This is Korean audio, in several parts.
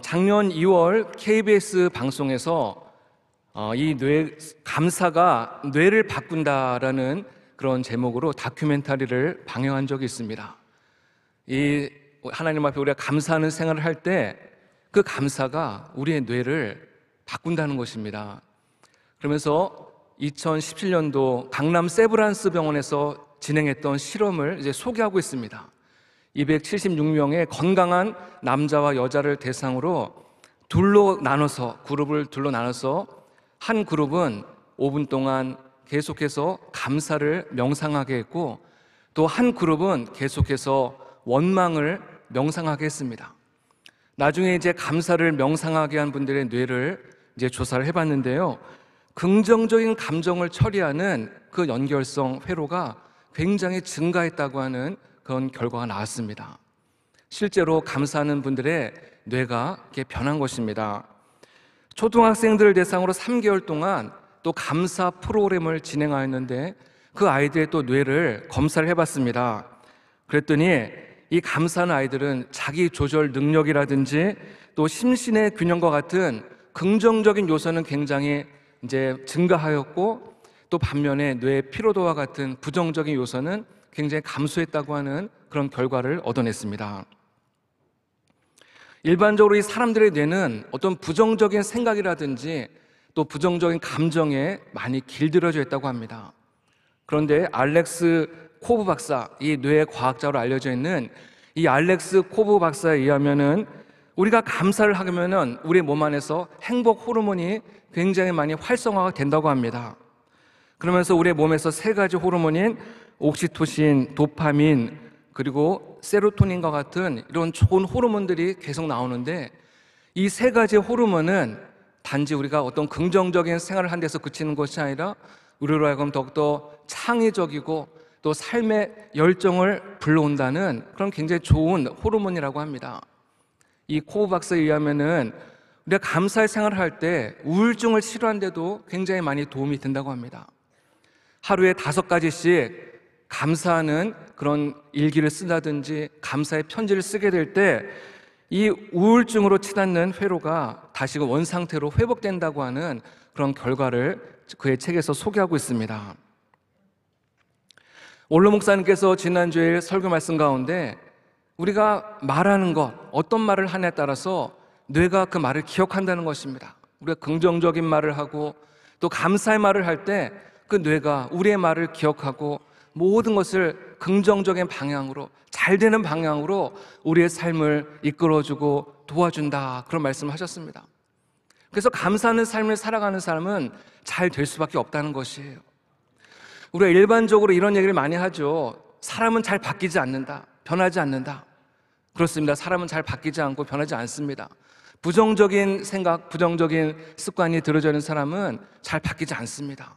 작년 2월 KBS 방송에서 이 감사가 뇌를 바꾼다라는 그런 제목으로 다큐멘터리를 방영한 적이 있습니다. 이 하나님 앞에 우리가 감사하는 생활을 할 때 그 감사가 우리의 뇌를 바꾼다는 것입니다. 그러면서 2017년도 강남 세브란스 병원에서 진행했던 실험을 이제 소개하고 있습니다. 276명의 건강한 남자와 여자를 대상으로 그룹을 둘로 나눠서 한 그룹은 5분 동안 계속해서 감사를 명상하게 했고, 또 한 그룹은 계속해서 원망을 명상하게 했습니다. 나중에 이제 감사를 명상하게 한 분들의 뇌를 이제 조사를 해봤는데요, 긍정적인 감정을 처리하는 그 연결성 회로가 굉장히 증가했다고 하는 그런 결과가 나왔습니다. 실제로 감사하는 분들의 뇌가 이렇게 변한 것입니다. 초등학생들을 대상으로 3개월 동안 또 감사 프로그램을 진행하였는데 그 아이들의 또 뇌를 검사를 해봤습니다. 그랬더니 이 감사하는 아이들은 자기 조절 능력이라든지 또 심신의 균형과 같은 긍정적인 요소는 굉장히 이제 증가하였고, 또 반면에 뇌의 피로도와 같은 부정적인 요소는 굉장히 감소했다고 하는 그런 결과를 얻어냈습니다. 일반적으로 이 사람들의 뇌는 어떤 부정적인 생각이라든지 또 부정적인 감정에 많이 길들여져 있다고 합니다. 그런데 알렉스 코브 박사, 이 뇌 과학자로 알려져 있는 이 알렉스 코브 박사에 의하면은 우리가 감사를 하면은 우리 몸 안에서 행복 호르몬이 굉장히 많이 활성화가 된다고 합니다. 그러면서 우리 몸에서 3가지 호르몬인 옥시토신, 도파민, 그리고 세로토닌과 같은 이런 좋은 호르몬들이 계속 나오는데, 이 3가지 호르몬은 단지 우리가 어떤 긍정적인 생활을 한 데서 그치는 것이 아니라 우리로 하여금 더욱더 창의적이고 또 삶의 열정을 불러온다는 그런 굉장히 좋은 호르몬이라고 합니다. 이 코브 박사에 의하면은 우리가 감사의 생활을 할 때 우울증을 치료하는데도 굉장히 많이 도움이 된다고 합니다. 하루에 5가지씩 감사하는 그런 일기를 쓴다든지 감사의 편지를 쓰게 될 때 이 우울증으로 치닫는 회로가 다시 원상태로 회복된다고 하는 그런 결과를 그의 책에서 소개하고 있습니다. 원로 목사님께서 지난주에 설교 말씀 가운데 우리가 말하는 것, 어떤 말을 하냐에 따라서 뇌가 그 말을 기억한다는 것입니다. 우리가 긍정적인 말을 하고 또 감사의 말을 할 때 그 뇌가 우리의 말을 기억하고 모든 것을 긍정적인 방향으로, 잘 되는 방향으로 우리의 삶을 이끌어주고 도와준다, 그런 말씀을 하셨습니다. 그래서 감사하는 삶을 살아가는 사람은 잘 될 수밖에 없다는 것이에요. 우리가 일반적으로 이런 얘기를 많이 하죠. 사람은 잘 바뀌지 않는다, 변하지 않는다. 그렇습니다. 사람은 잘 바뀌지 않고 변하지 않습니다. 부정적인 생각, 부정적인 습관이 들어져 있는 사람은 잘 바뀌지 않습니다.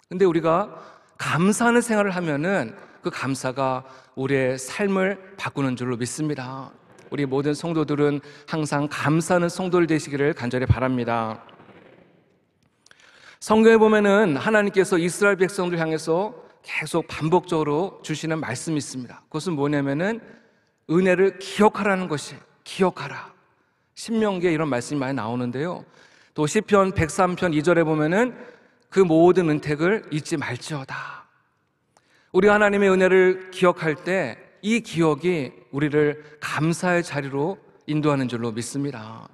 근데 우리가 감사하는 생활을 하면은 그 감사가 우리의 삶을 바꾸는 줄로 믿습니다. 우리 모든 성도들은 항상 감사하는 성도들 되시기를 간절히 바랍니다. 성경에 보면은 하나님께서 이스라엘 백성들 향해서 계속 반복적으로 주시는 말씀이 있습니다. 그것은 뭐냐면은 은혜를 기억하라는 것이에요. 기억하라. 신명기에 이런 말씀이 많이 나오는데요, 또 시편 103편 2절에 보면은 그 모든 은택을 잊지 말지어다. 우리가 하나님의 은혜를 기억할 때 이 기억이 우리를 감사의 자리로 인도하는 줄로 믿습니다.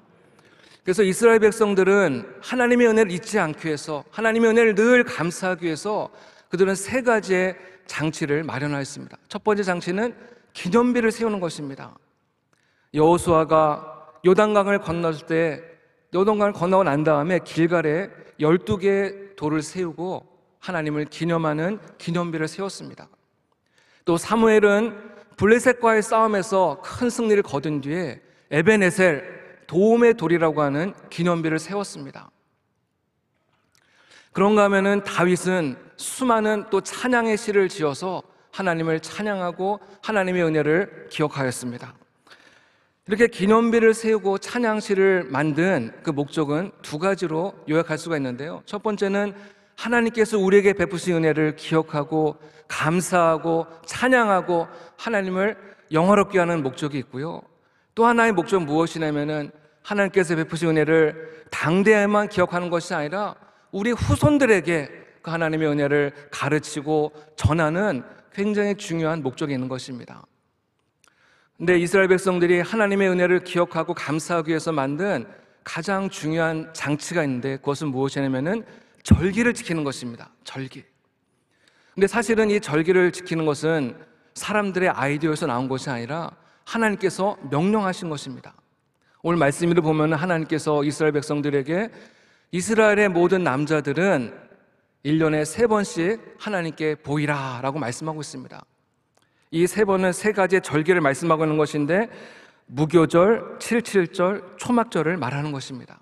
그래서 이스라엘 백성들은 하나님의 은혜를 잊지 않기 위해서, 하나님의 은혜를 늘 감사하기 위해서 그들은 3가지의 장치를 마련하였습니다. 첫 번째 장치는 기념비를 세우는 것입니다. 여호수아가 요단강을 건넜을 때, 요단강을 건너고 난 다음에 길갈에 12개의 돌을 세우고 하나님을 기념하는 기념비를 세웠습니다. 또 사무엘은 블레셋과의 싸움에서 큰 승리를 거둔 뒤에 에벤에셀, 도움의 돌이라고 하는 기념비를 세웠습니다. 그런가 하면은 다윗은 수많은 또 찬양의 시를 지어서 하나님을 찬양하고 하나님의 은혜를 기억하였습니다. 이렇게 기념비를 세우고 찬양시를 만든 그 목적은 2가지로 요약할 수가 있는데요, 첫 번째는 하나님께서 우리에게 베푸신 은혜를 기억하고 감사하고 찬양하고 하나님을 영화롭게 하는 목적이 있고요, 또 하나의 목적은 무엇이냐면은 하나님께서 베푸신 은혜를 당대에만 기억하는 것이 아니라 우리 후손들에게 그 하나님의 은혜를 가르치고 전하는 굉장히 중요한 목적이 있는 것입니다. 근데 이스라엘 백성들이 하나님의 은혜를 기억하고 감사하기 위해서 만든 가장 중요한 장치가 있는데, 그것은 무엇이냐면은 절기를 지키는 것입니다. 절기. 근데 사실은 이 절기를 지키는 것은 사람들의 아이디어에서 나온 것이 아니라 하나님께서 명령하신 것입니다. 오늘 말씀을 보면 하나님께서 이스라엘 백성들에게 이스라엘의 모든 남자들은 1년에 3번씩 하나님께 보이라 라고 말씀하고 있습니다. 이 3번은 3가지의 절기를 말씀하고 있는 것인데, 무교절, 77절, 초막절을 말하는 것입니다.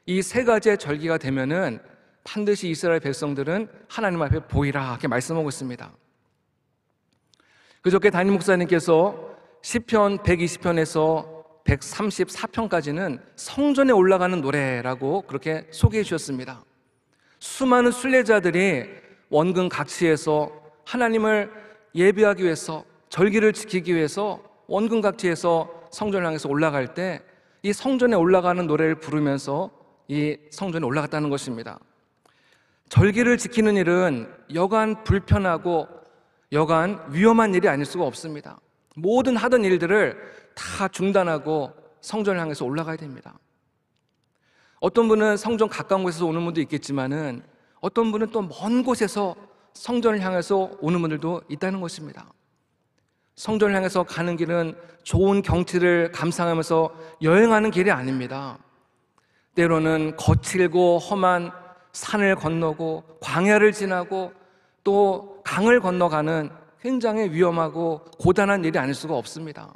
이 3가지의 절기가 되면은 반드시 이스라엘 백성들은 하나님 앞에 보이라 이렇게 말씀하고 있습니다. 그저께 담임 목사님께서 시편 120편에서 134편까지는 성전에 올라가는 노래라고 그렇게 소개해 주셨습니다. 수많은 순례자들이 원근 각지에서 하나님을 예배하기 위해서, 절기를 지키기 위해서 원근 각지에서 성전을 향해서 올라갈 때 이 성전에 올라가는 노래를 부르면서 이 성전에 올라갔다는 것입니다. 절기를 지키는 일은 여간 불편하고 여간 위험한 일이 아닐 수가 없습니다. 모든 하던 일들을 다 중단하고 성전을 향해서 올라가야 됩니다. 어떤 분은 성전 가까운 곳에서 오는 분도 있겠지만은 어떤 분은 또 먼 곳에서 성전을 향해서 오는 분들도 있다는 것입니다. 성전을 향해서 가는 길은 좋은 경치를 감상하면서 여행하는 길이 아닙니다. 때로는 거칠고 험한 산을 건너고 광야를 지나고 또 강을 건너가는 굉장히 위험하고 고단한 일이 아닐 수가 없습니다.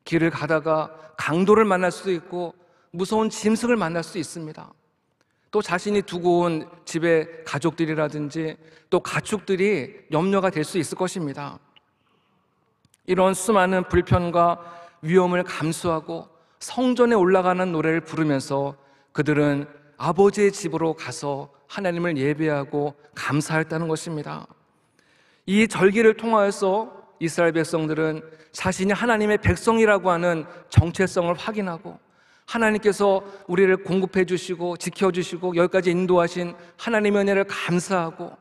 길을 가다가 강도를 만날 수도 있고 무서운 짐승을 만날 수도 있습니다. 또 자신이 두고 온 집의 가족들이라든지 또 가축들이 염려가 될 수 있을 것입니다. 이런 수많은 불편과 위험을 감수하고 성전에 올라가는 노래를 부르면서 그들은 아버지의 집으로 가서 하나님을 예배하고 감사했다는 것입니다. 이 절기를 통하여서 이스라엘 백성들은 자신이 하나님의 백성이라고 하는 정체성을 확인하고, 하나님께서 우리를 공급해 주시고 지켜주시고 여기까지 인도하신 하나님의 은혜를 감사하고,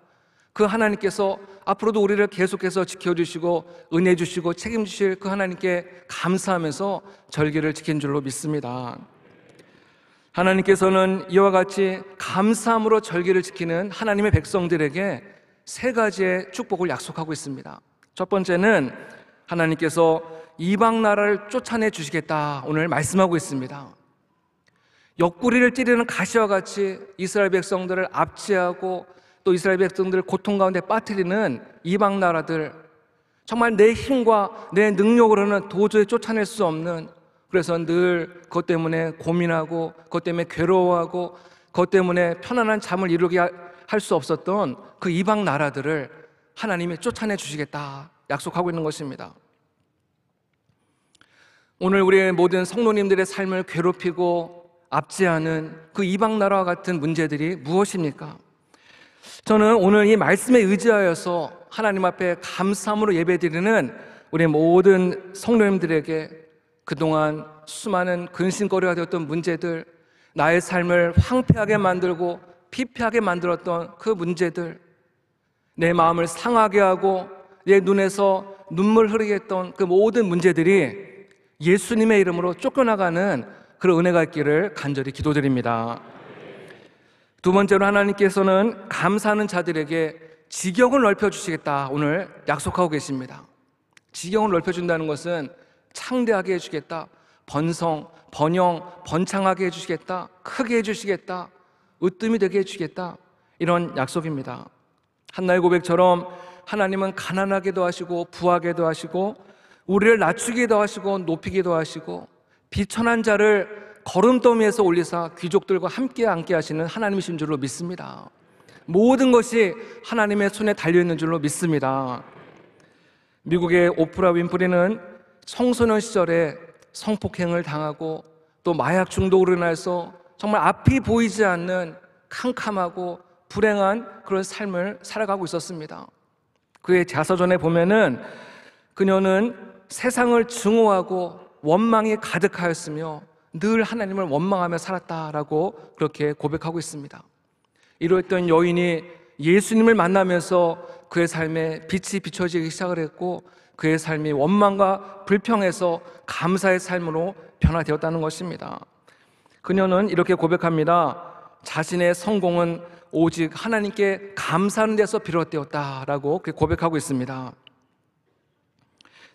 그 하나님께서 앞으로도 우리를 계속해서 지켜주시고 은혜 주시고 책임주실 그 하나님께 감사하면서 절기를 지킨 줄로 믿습니다. 하나님께서는 이와 같이 감사함으로 절기를 지키는 하나님의 백성들에게 3가지의 축복을 약속하고 있습니다. 첫 번째는 하나님께서 이방 나라를 쫓아내 주시겠다 오늘 말씀하고 있습니다. 옆구리를 찌르는 가시와 같이 이스라엘 백성들을 압제하고 또 이스라엘 백성들을 고통 가운데 빠뜨리는 이방 나라들, 정말 내 힘과 내 능력으로는 도저히 쫓아낼 수 없는, 그래서 늘 그것 때문에 고민하고 그것 때문에 괴로워하고 그것 때문에 편안한 잠을 이루게 할 수 없었던 그 이방 나라들을 하나님이 쫓아내 주시겠다 약속하고 있는 것입니다. 오늘 우리의 모든 성도님들의 삶을 괴롭히고 압제하는 그 이방 나라와 같은 문제들이 무엇입니까? 저는 오늘 이 말씀에 의지하여서 하나님 앞에 감사함으로 예배드리는 우리 모든 성도님들에게 그동안 수많은 근심거리가 되었던 문제들, 나의 삶을 황폐하게 만들고 피폐하게 만들었던 그 문제들, 내 마음을 상하게 하고 내 눈에서 눈물 흐르게 했던 그 모든 문제들이 예수님의 이름으로 쫓겨나가는 그런 은혜가 있기를 간절히 기도드립니다. 두 번째로 하나님께서는 감사하는 자들에게 지경을 넓혀주시겠다 오늘 약속하고 계십니다. 지경을 넓혀준다는 것은 창대하게 해주겠다, 번영, 번창하게 해주시겠다, 크게 해주시겠다, 으뜸이 되게 해주시겠다, 이런 약속입니다. 한나의 고백처럼 하나님은 가난하게도 하시고 부하게도 하시고 우리를 낮추기도 하시고 높이기도 하시고 비천한 자를 걸음더미에서 올리사 귀족들과 함께 앉게 하시는 하나님이신 줄로 믿습니다. 모든 것이 하나님의 손에 달려있는 줄로 믿습니다. 미국의 오프라 윈프리는 청소년 시절에 성폭행을 당하고 또 마약 중독으로 인해서 정말 앞이 보이지 않는 캄캄하고 불행한 그런 삶을 살아가고 있었습니다. 그의 자서전에 보면은 그녀는 세상을 증오하고 원망이 가득하였으며 늘 하나님을 원망하며 살았다라고 그렇게 고백하고 있습니다. 이러했던 여인이 예수님을 만나면서 그의 삶에 빛이 비춰지기 시작을 했고, 그의 삶이 원망과 불평에서 감사의 삶으로 변화되었다는 것입니다. 그녀는 이렇게 고백합니다. 자신의 성공은 오직 하나님께 감사하는 데서 비롯되었다라고 그렇게 고백하고 있습니다.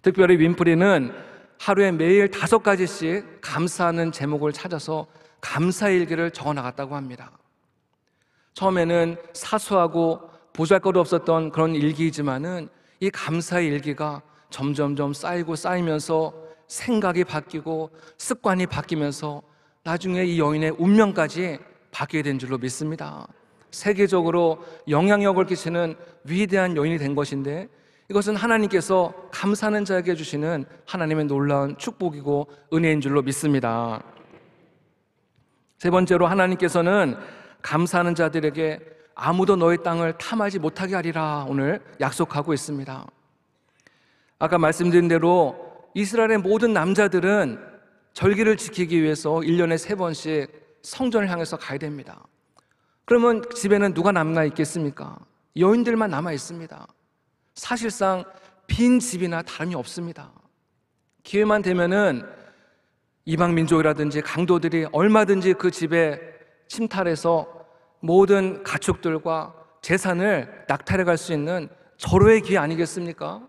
특별히 윈프리는 하루에 매일 5가지씩 감사하는 제목을 찾아서 감사의 일기를 적어나갔다고 합니다. 처음에는 사소하고 보잘것 없었던 그런 일기이지만은 이 감사의 일기가 점점점 쌓이고 쌓이면서 생각이 바뀌고 습관이 바뀌면서 나중에 이 여인의 운명까지 바뀌게 된 줄로 믿습니다. 세계적으로 영향력을 끼치는 위대한 여인이 된 것인데, 이것은 하나님께서 감사하는 자에게 주시는 하나님의 놀라운 축복이고 은혜인 줄로 믿습니다. 세 번째로, 하나님께서는 감사하는 자들에게 아무도 너의 땅을 탐하지 못하게 하리라 오늘 약속하고 있습니다. 아까 말씀드린 대로 이스라엘의 모든 남자들은 절기를 지키기 위해서 1년에 3번씩 성전을 향해서 가야 됩니다. 그러면 집에는 누가 남아 있겠습니까? 여인들만 남아 있습니다. 사실상 빈 집이나 다름이 없습니다. 기회만 되면은 이방 민족이라든지 강도들이 얼마든지 그 집에 침탈해서 모든 가축들과 재산을 낙탈해 갈 수 있는 절호의 기회 아니겠습니까?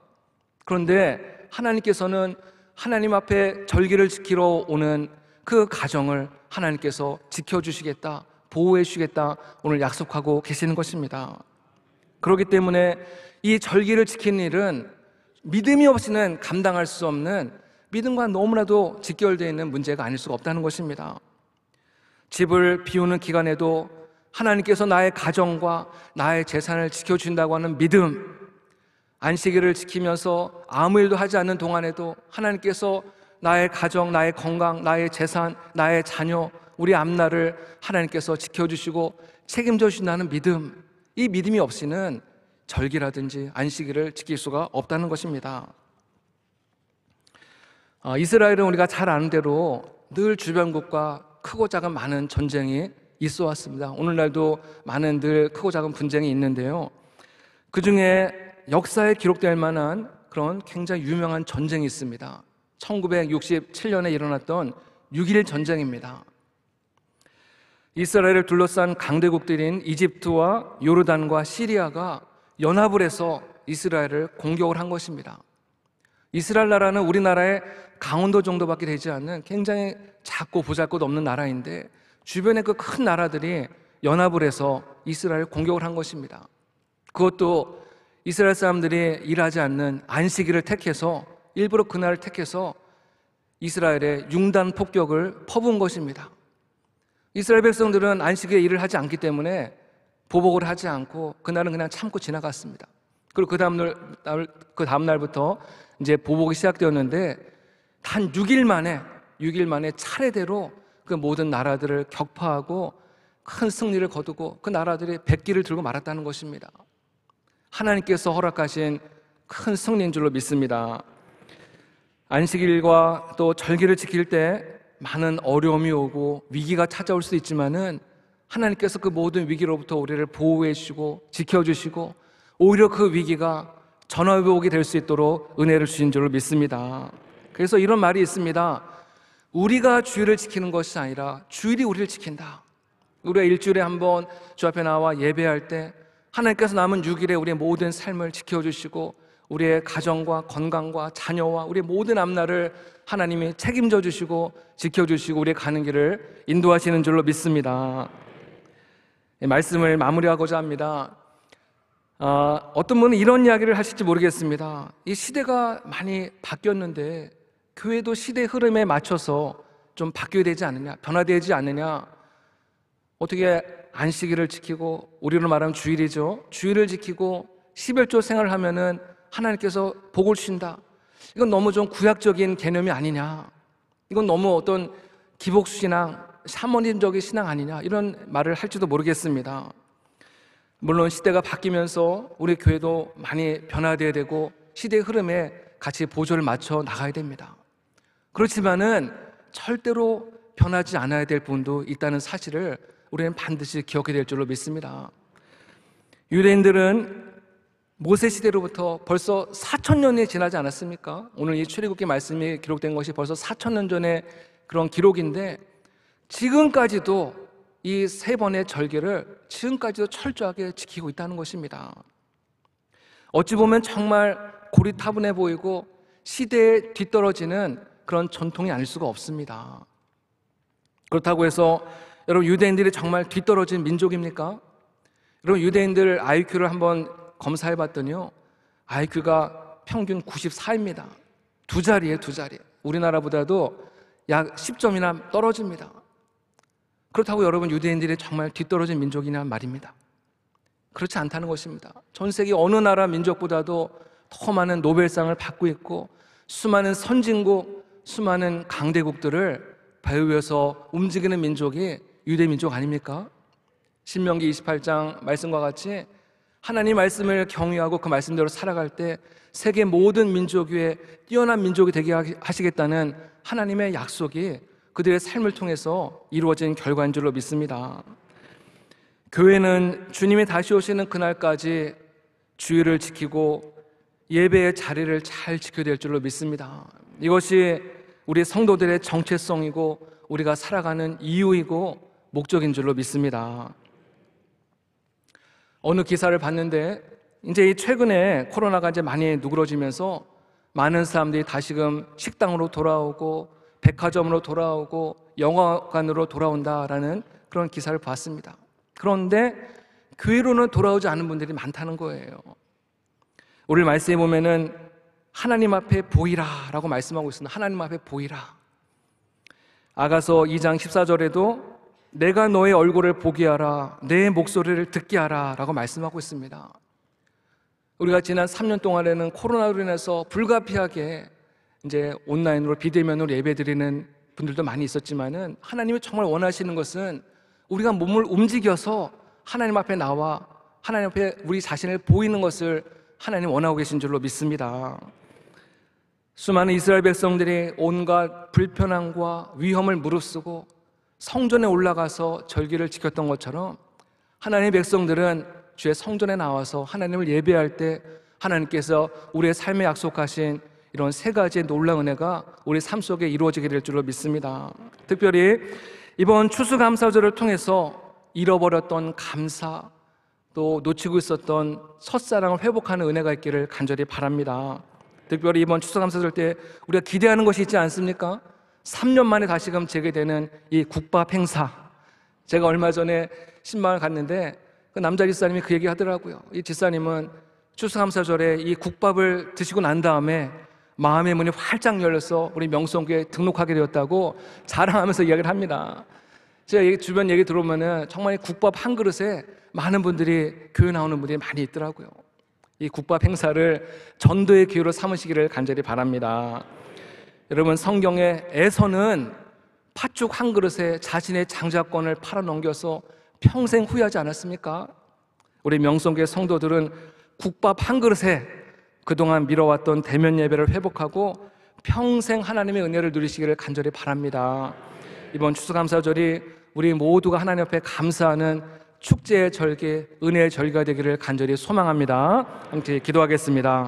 그런데 하나님께서는 하나님 앞에 절기를 지키러 오는 그 가정을 하나님께서 지켜주시겠다, 보호해 주시겠다 오늘 약속하고 계시는 것입니다. 그렇기 때문에 이 절기를 지키는 일은 믿음이 없이는 감당할 수 없는, 믿음과 너무나도 직결되어 있는 문제가 아닐 수가 없다는 것입니다. 집을 비우는 기간에도 하나님께서 나의 가정과 나의 재산을 지켜준다고 하는 믿음, 안식일을 지키면서 아무 일도 하지 않는 동안에도 하나님께서 나의 가정, 나의 건강, 나의 재산, 나의 자녀, 우리 앞날을 하나님께서 지켜주시고 책임져 주신다는 믿음, 이 믿음이 없이는 절기라든지 안식일을 지킬 수가 없다는 것입니다. 이스라엘은 우리가 잘 아는 대로 늘 주변국과 크고 작은 많은 전쟁이 있어 왔습니다. 오늘날도 많은 늘 크고 작은 분쟁이 있는데요, 그 중에 역사에 기록될 만한 그런 굉장히 유명한 전쟁이 있습니다. 1967년에 일어났던 6.1 전쟁입니다. 이스라엘을 둘러싼 강대국들인 이집트와 요르단과 시리아가 연합을 해서 이스라엘을 공격을 한 것입니다. 이스라엘 나라는 우리나라의 강원도 정도밖에 되지 않는 굉장히 작고 보잘것없는 나라인데, 주변의 그 큰 나라들이 연합을 해서 이스라엘을 공격을 한 것입니다. 그것도 이스라엘 사람들이 일하지 않는 안식일을 택해서, 일부러 그날을 택해서 이스라엘의 융단 폭격을 퍼부은 것입니다. 이스라엘 백성들은 안식일에 일을 하지 않기 때문에 보복을 하지 않고 그날은 그냥 참고 지나갔습니다. 그리고 그 다음 날부터 이제 보복이 시작되었는데, 단 6일 만에 차례대로 그 모든 나라들을 격파하고 큰 승리를 거두고 그 나라들이 백기를 들고 말았다는 것입니다. 하나님께서 허락하신 큰 승리인 줄로 믿습니다. 안식일과 또 절기를 지킬 때 많은 어려움이 오고 위기가 찾아올 수 있지만은 하나님께서 그 모든 위기로부터 우리를 보호해 주시고 지켜주시고, 오히려 그 위기가 전화위복이 될 수 있도록 은혜를 주신 줄로 믿습니다. 그래서 이런 말이 있습니다. 우리가 주일을 지키는 것이 아니라 주일이 우리를 지킨다. 우리가 일주일에 한 번 주 앞에 나와 예배할 때 하나님께서 남은 6일에 우리의 모든 삶을 지켜주시고 우리의 가정과 건강과 자녀와 우리의 모든 앞날을 하나님이 책임져 주시고 지켜주시고 우리의 가는 길을 인도하시는 줄로 믿습니다. 말씀을 마무리하고자 합니다. 어떤 분은 이런 이야기를 하실지 모르겠습니다. 이 시대가 많이 바뀌었는데 교회도 시대 흐름에 맞춰서 좀 바뀌어야 되지 않느냐, 변화되지 않느냐, 어떻게 안식일을 지키고, 우리로 말하면 주일이죠, 주일을 지키고 11조 생활을 하면은 하나님께서 복을 주신다, 이건 너무 좀 구약적인 개념이 아니냐, 이건 너무 어떤 기복신앙, 샤머니즘적인 신앙 아니냐, 이런 말을 할지도 모르겠습니다. 물론 시대가 바뀌면서 우리 교회도 많이 변화되어야 되고 시대의 흐름에 같이 보조를 맞춰 나가야 됩니다. 그렇지만은 절대로 변하지 않아야 될 부분도 있다는 사실을 우리는 반드시 기억해야 될 줄로 믿습니다. 유대인들은 모세 시대로부터 벌써 4,000년이 지나지 않았습니까? 오늘 이 출애굽기 말씀이 기록된 것이 벌써 4,000년 전의 그런 기록인데, 지금까지도 이 세 번의 절개를 지금까지도 철저하게 지키고 있다는 것입니다. 어찌 보면 정말 고리타분해 보이고 시대에 뒤떨어지는 그런 전통이 아닐 수가 없습니다. 그렇다고 해서 여러분, 유대인들이 정말 뒤떨어진 민족입니까? 여러분, 유대인들 IQ를 한번 검사해 봤더니요, IQ가 평균 94입니다. 두 자리에 두 자리. 우리나라보다도 약 10점이나 떨어집니다. 그렇다고 여러분, 유대인들이 정말 뒤떨어진 민족이냐 말입니다. 그렇지 않다는 것입니다. 전 세계 어느 나라 민족보다도 더 많은 노벨상을 받고 있고, 수많은 선진국, 수많은 강대국들을 배후에서 움직이는 민족이 유대 민족 아닙니까? 신명기 28장 말씀과 같이 하나님 말씀을 경외하고 그 말씀대로 살아갈 때 세계 모든 민족 위에 뛰어난 민족이 되게 하시겠다는 하나님의 약속이 그들의 삶을 통해서 이루어진 결과인 줄로 믿습니다. 교회는 주님이 다시 오시는 그날까지 주의를 지키고 예배의 자리를 잘 지켜야 될 줄로 믿습니다. 이것이 우리 성도들의 정체성이고 우리가 살아가는 이유이고 목적인 줄로 믿습니다. 어느 기사를 봤는데, 이제 최근에 코로나가 이제 많이 누그러지면서 많은 사람들이 다시금 식당으로 돌아오고 백화점으로 돌아오고 영화관으로 돌아온다라는 그런 기사를 봤습니다. 그런데 교회로는 돌아오지 않은 분들이 많다는 거예요. 오늘 말씀에 보면은 하나님 앞에 보이라 라고 말씀하고 있습니다. 하나님 앞에 보이라. 아가서 2장 14절에도 내가 너의 얼굴을 보게 하라, 내 목소리를 듣게 하라 라고 말씀하고 있습니다. 우리가 지난 3년 동안에는 코로나로 인해서 불가피하게 이제 온라인으로 비대면으로 예배드리는 분들도 많이 있었지만은, 하나님이 정말 원하시는 것은 우리가 몸을 움직여서 하나님 앞에 나와 하나님 앞에 우리 자신을 보이는 것을 하나님 원하고 계신 줄로 믿습니다. 수많은 이스라엘 백성들이 온갖 불편함과 위험을 무릅쓰고 성전에 올라가서 절기를 지켰던 것처럼 하나님의 백성들은 주의 성전에 나와서 하나님을 예배할 때 하나님께서 우리의 삶에 약속하신 이런 세 가지의 놀라운 은혜가 우리 삶 속에 이루어지게 될 줄로 믿습니다. 특별히 이번 추수감사절을 통해서 잃어버렸던 감사, 또 놓치고 있었던 첫사랑을 회복하는 은혜가 있기를 간절히 바랍니다. 특별히 이번 추수감사절 때 우리가 기대하는 것이 있지 않습니까? 3년 만에 다시금 재개되는 이 국밥 행사. 제가 얼마 전에 신방을 갔는데 그 남자 집사님이 그 얘기 하더라고요. 이 집사님은 추수감사절에 이 국밥을 드시고 난 다음에 마음의 문이 활짝 열려서 우리 명성교회에 등록하게 되었다고 자랑하면서 이야기를 합니다. 제가 주변 얘기 들어보면은 정말 이 국밥 한 그릇에 많은 분들이 교회 나오는 분들이 많이 있더라고요. 이 국밥 행사를 전도의 기회로 삼으시기를 간절히 바랍니다. 여러분, 성경에서는 팥죽 한 그릇에 자신의 장자권을 팔아넘겨서 평생 후회하지 않았습니까? 우리 명성교회 성도들은 국밥 한 그릇에 그동안 미뤄왔던 대면 예배를 회복하고 평생 하나님의 은혜를 누리시기를 간절히 바랍니다. 이번 추수감사절이 우리 모두가 하나님 앞에 감사하는 축제의 절기, 은혜의 절기가 되기를 간절히 소망합니다. 함께 기도하겠습니다.